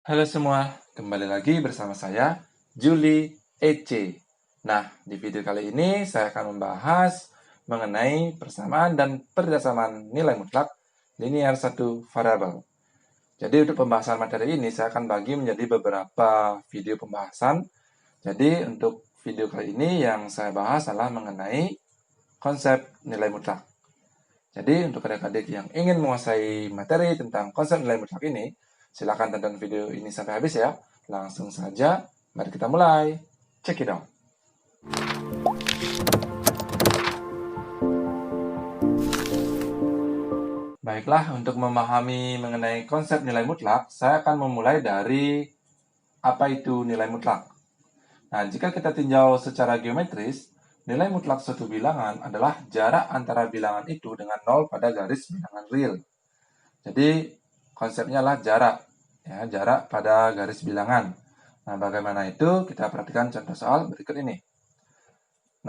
Halo semua, kembali lagi bersama saya, Juli EC. Nah, di video kali ini saya akan membahas mengenai persamaan dan persamaan nilai mutlak linear satu variabel. Jadi untuk pembahasan materi ini saya akan bagi menjadi beberapa video pembahasan. Jadi untuk video kali ini yang saya bahas adalah mengenai konsep nilai mutlak. Jadi untuk adik-adik yang ingin menguasai materi tentang konsep nilai mutlak ini, silakan tonton video ini sampai habis ya. Langsung saja, mari kita mulai. Check it out. Baiklah, untuk memahami mengenai konsep nilai mutlak, saya akan memulai dari apa itu nilai mutlak. Nah, jika kita tinjau secara geometris, nilai mutlak suatu bilangan adalah jarak antara bilangan itu dengan 0 pada garis bilangan real. Jadi, konsepnya adalah jarak. Ya, jarak pada garis bilangan. Nah, bagaimana itu? Kita perhatikan contoh soal berikut ini.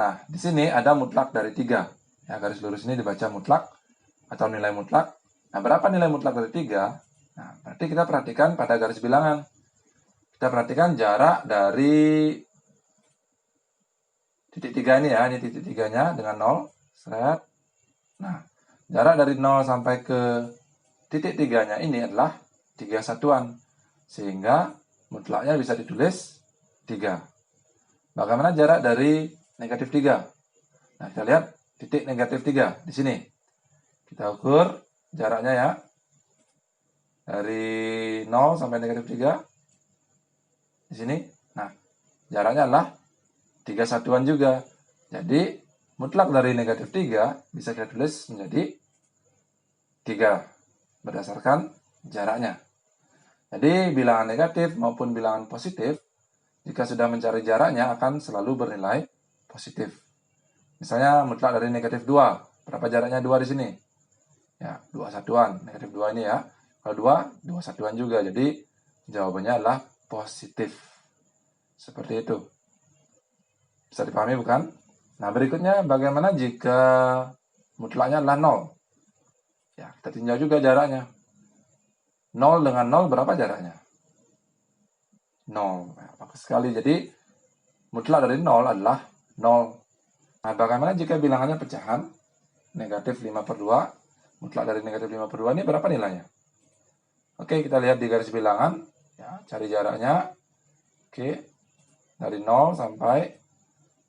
Nah, di sini ada mutlak dari 3. Ya, garis lurus ini dibaca mutlak atau nilai mutlak. Nah, berapa nilai mutlak dari 3? Nah, berarti kita perhatikan pada garis bilangan. Kita perhatikan jarak dari titik 3 ini ya, ini titik 3-nya dengan 0. Seret. Nah, jarak dari 0 sampai ke titik 3-nya ini adalah 3 satuan. Sehingga mutlaknya bisa ditulis 3. Bagaimana jarak dari negatif 3? Nah, kita lihat titik negatif 3 di sini. Kita ukur jaraknya ya. Dari 0 sampai negatif 3. Di sini. Nah, jaraknya adalah 3 satuan juga. Jadi, mutlak dari negatif 3 bisa kita tulis menjadi 3 berdasarkan jaraknya. Jadi, bilangan negatif maupun bilangan positif, jika sudah mencari jaraknya akan selalu bernilai positif. Misalnya mutlak dari negatif 2. Berapa jaraknya 2 di sini? Ya, 2 satuan. Negatif 2 ini ya. Kalau 2 satuan juga. Jadi, jawabannya adalah positif. Seperti itu. Bisa dipahami bukan? Nah, berikutnya bagaimana jika mutlaknya adalah 0? Ya, kita tinjau juga jaraknya. 0 dengan 0 berapa jaraknya? 0. Ya, bagus sekali. Jadi, mutlak dari 0 adalah 0. Nah, bagaimana jika bilangannya pecahan? Negatif 5 per 2. Mutlak dari negatif 5 per 2 ini berapa nilainya? Oke, kita lihat di garis bilangan. Ya, cari jaraknya. Oke, dari 0 sampai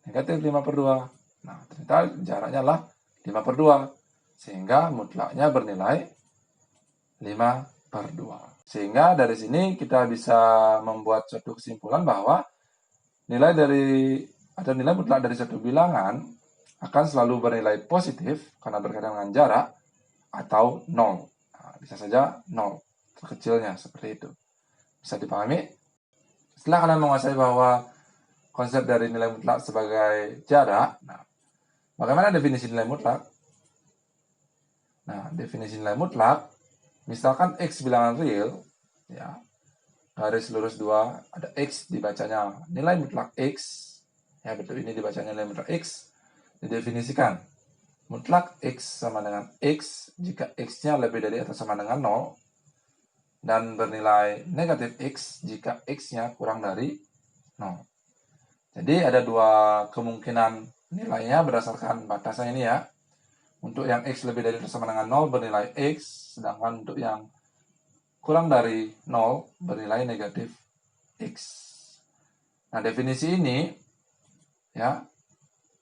negatif 5 per 2. Nah, ternyata jaraknya adalah 5 per 2. Sehingga mutlaknya bernilai 5 per 2. Sehingga dari sini kita bisa membuat suatu kesimpulan bahwa nilai mutlak dari suatu bilangan akan selalu bernilai positif karena berkaitan dengan jarak atau 0. Nah, bisa saja 0 terkecilnya seperti itu. Bisa dipahami? Setelah kalian menguasai bahwa konsep dari nilai mutlak sebagai jarak, nah, bagaimana definisi nilai mutlak? Nah, definisi nilai mutlak, misalkan X bilangan real, ya, garis lurus 2, ada X dibacanya nilai mutlak X, ya betul ini dibacanya nilai mutlak X, didefinisikan mutlak X sama dengan X jika X-nya lebih dari atau sama dengan 0, dan bernilai negatif X jika X-nya kurang dari 0. Jadi ada dua kemungkinan nilainya berdasarkan batasan ini ya. Untuk yang X lebih dari atau sama dengan 0 bernilai X, sedangkan untuk yang kurang dari 0 bernilai negatif X. Nah, definisi ini ya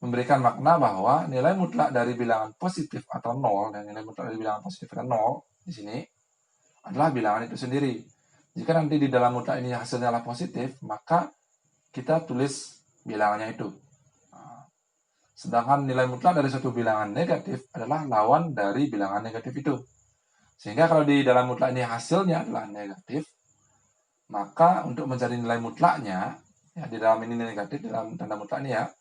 memberikan makna bahwa nilai mutlak dari bilangan positif atau 0 dan nilai mutlak dari bilangan positif atau 0 di sini adalah bilangan itu sendiri. Jika nanti di dalam mutlak ini hasilnya adalah positif, maka kita tulis bilangannya itu. Sedangkan nilai mutlak dari suatu bilangan negatif adalah lawan dari bilangan negatif itu. Sehingga kalau di dalam mutlak ini hasilnya adalah negatif, maka untuk mencari nilai mutlaknya, ya di dalam ini negatif, dalam tanda mutlak ini ya,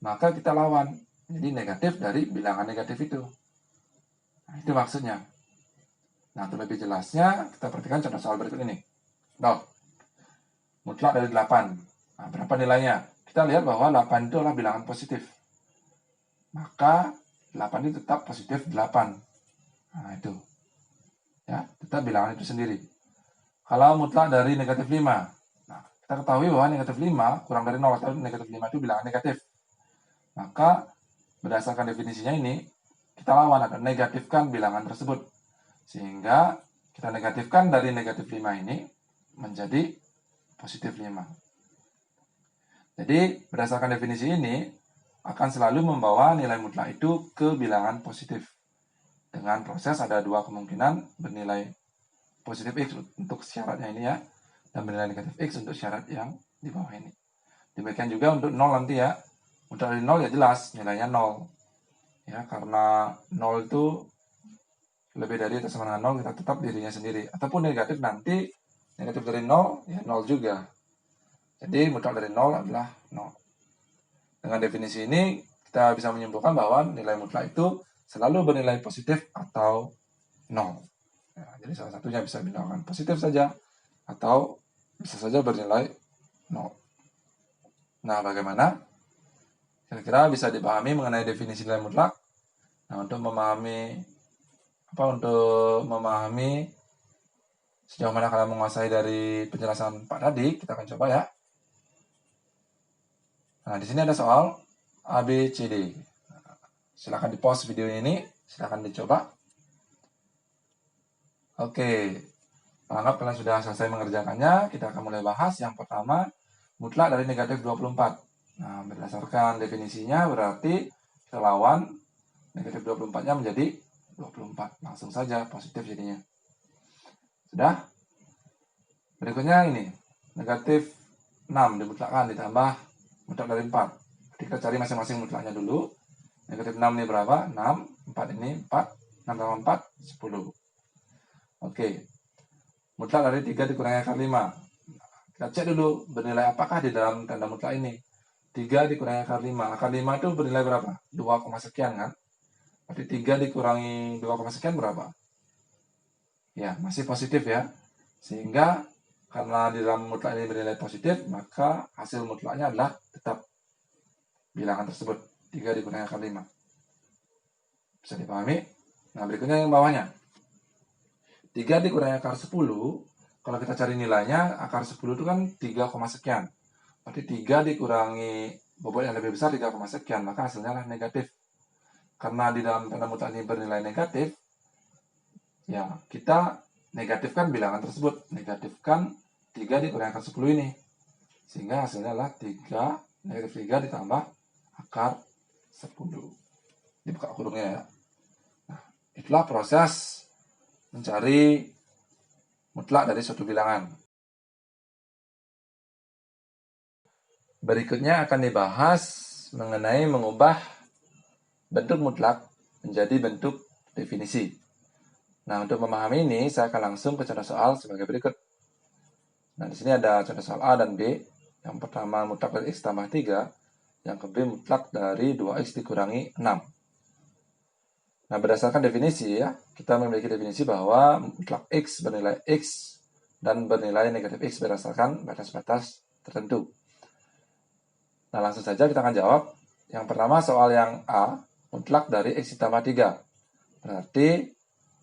maka kita lawan. Jadi negatif dari bilangan negatif itu. Nah, itu maksudnya. Nah, untuk lebih jelasnya, kita perhatikan contoh soal berikut ini. Mutlak dari 8. Nah, berapa nilainya? Kita lihat bahwa 8 itu adalah bilangan positif. Maka 8 ini tetap positif 8. Nah, itu. Ya, tetap bilangan itu sendiri. Kalau mutlak dari negatif 5. Nah, kita ketahui bahwa negatif 5 kurang dari 0 atau negatif 5 itu bilangan negatif. Maka berdasarkan definisinya ini, kita lawan akan negatifkan bilangan tersebut. Sehingga kita negatifkan dari negatif 5 ini menjadi positif 5. Jadi berdasarkan definisi ini akan selalu membawa nilai mutlak itu ke bilangan positif. Dengan proses ada dua kemungkinan bernilai positif X untuk syaratnya ini ya, dan bernilai negatif X untuk syarat yang di bawah ini. Demikian juga untuk 0 nanti ya. Mutlak dari 0 ya jelas nilainya 0. Ya, karena 0 itu lebih dari atau sama dengan 0, kita tetap dirinya sendiri. Ataupun negatif nanti, negatif dari 0 ya 0 juga. Jadi mutlak dari 0 adalah 0. Dengan definisi ini kita bisa menyimpulkan bahwa nilai mutlak itu selalu bernilai positif atau 0. Ya, jadi salah satunya bisa bilangan positif saja atau bisa saja bernilai 0. Nah, bagaimana? Kira-kira bisa dipahami mengenai definisi nilai mutlak. Nah, untuk memahami sejauh mana kalian menguasai dari penjelasan Pak tadi, kita akan coba ya. Nah, di sini ada soal A, B, C, D. Silahkan di-pause video ini, silahkan dicoba. Oke, anggap kalian sudah selesai mengerjakannya, kita akan mulai bahas. Yang pertama, mutlak dari negatif 24. Nah, berdasarkan definisinya berarti kita lawan negatif 24-nya menjadi 24. Langsung saja positif jadinya. Sudah? Berikutnya ini, negatif 6 dimutlakkan ditambah mutlak dari 4. Jadi kita cari masing-masing mutlaknya dulu. Negatif 6 ini berapa? 6. 4 ini 4. 6 tambah 4, 10. Oke. Mutlak dari 3 dikurangi akar 5. Kita cek dulu bernilai apakah di dalam tanda mutlak ini. 3 dikurangi akar 5. Akar 5 itu bernilai berapa? 2, sekian kan? Berarti 3 dikurangi 2, sekian berapa? Ya, masih positif ya. Sehingga karena di dalam mutlak ini bernilai positif, maka hasil mutlaknya adalah tetap bilangan tersebut. 3 dikurangi akar 5. Bisa dipahami? Nah, berikutnya yang bawahnya. 3 dikurangi akar 10, kalau kita cari nilainya, akar 10 itu kan 3, sekian. Berarti 3 dikurangi bobot yang lebih besar 3, sekian, maka hasilnya adalah negatif. Karena di dalam tanda mutlak ini bernilai negatif, ya kita negatifkan bilangan tersebut. Negatifkan 3 dikurangi akar 10 ini. Sehingga hasilnya adalah 3, negatif 3 ditambah akar 10. Dibuka kurungnya ya. Nah, itulah proses mencari mutlak dari suatu bilangan. Berikutnya akan dibahas mengenai mengubah bentuk mutlak menjadi bentuk definisi. Nah, untuk memahami ini, saya akan langsung ke contoh soal sebagai berikut. Nah, di sini ada contoh soal A dan B. Yang pertama mutlak dari X tambah 3, yang kedua mutlak dari 2X dikurangi 6. Nah, berdasarkan definisi ya, kita memiliki definisi bahwa mutlak X bernilai X dan bernilai negatif X berdasarkan batas-batas tertentu. Nah, langsung saja kita akan jawab. Yang pertama soal yang A, mutlak dari X ditambah 3. Berarti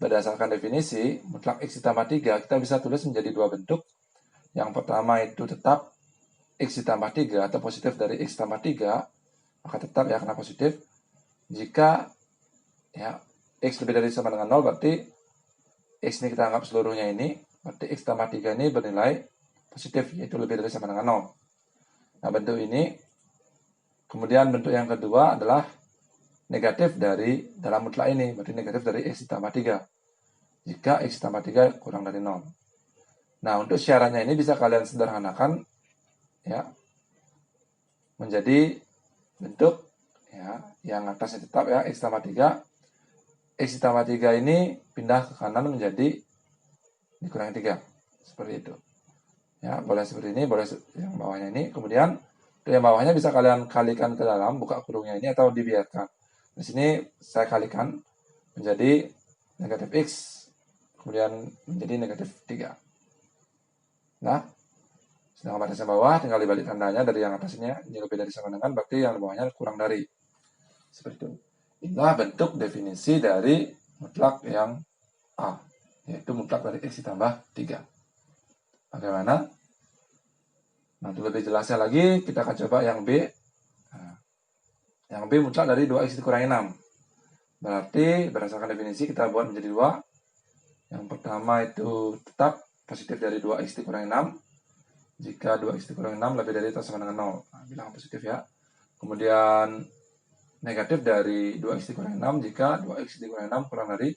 berdasarkan definisi, mutlak X ditambah 3 kita bisa tulis menjadi dua bentuk. Yang pertama itu tetap X ditambah 3 atau positif dari X tambah 3, maka tetap ya karena positif. Jika ya X lebih dari sama dengan 0, berarti X ini kita anggap seluruhnya ini, berarti X tambah 3 ini bernilai positif, yaitu lebih dari sama dengan 0. Nah, bentuk ini. Kemudian bentuk yang kedua adalah negatif dari dalam mutlak ini, berarti negatif dari X ditambah 3. Jika X ditambah 3 kurang dari 0. Nah, untuk syaratnya ini bisa kalian sederhanakan ya menjadi bentuk ya yang atasnya tetap ya X tambah 3. X ditambah 3 ini pindah ke kanan menjadi dikurangi 3. Seperti itu. Ya, boleh seperti ini, boleh yang bawahnya ini. Kemudian yang bawahnya bisa kalian kalikan ke dalam, buka kurungnya ini atau dibiarkan. Di sini saya kalikan menjadi negatif X, kemudian menjadi negatif 3. Nah, sedangkan batas yang bawah tinggal dibalik tandanya dari yang atasnya, ini lebih dari sama dengan, berarti yang bawahnya kurang dari. Seperti itu. Inilah bentuk definisi dari mutlak yang A, yaitu mutlak dari X ditambah 3. Bagaimana? Nah, untuk lebih jelasnya lagi, kita akan coba yang B. Nah, yang B mutlak dari 2x dikurangi 6. Berarti berdasarkan definisi kita buat menjadi 2. Yang pertama itu tetap positif dari 2x dikurangi 6. Jika 2x dikurangi 6 lebih dari atau sama dengan 0. Nah, bilangan positif ya. Kemudian negatif dari 2x dikurangi 6 jika 2x dikurangi 6 kurang dari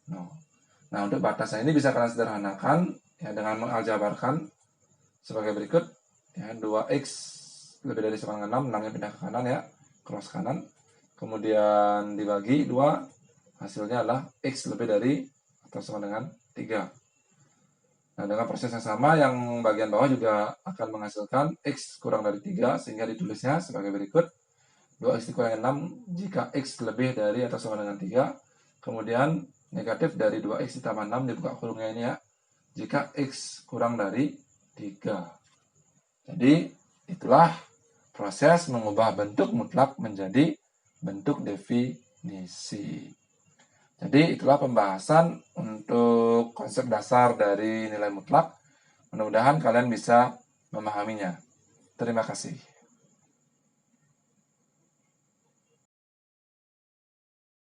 0. Nah, untuk batasnya ini bisa kalian sederhanakan ya dengan mengaljabarkan sebagai berikut. Ya, 2x lebih dari sama dengan 6, 6-nya pindah ke kanan ya, cross kanan. Kemudian dibagi 2, hasilnya adalah x lebih dari atau sama dengan 3. Nah, dengan proses yang sama, yang bagian bawah juga akan menghasilkan x kurang dari 3, sehingga ditulisnya sebagai berikut. 2x dikurangi 6 jika x lebih dari atau sama dengan 3. Kemudian negatif dari 2x ditambah 6 dibuka kurungnya ini ya, jika x kurang dari 3. Jadi itulah proses mengubah bentuk mutlak menjadi bentuk definisi. Jadi itulah pembahasan untuk konsep dasar dari nilai mutlak. Mudah-mudahan kalian bisa memahaminya. Terima kasih.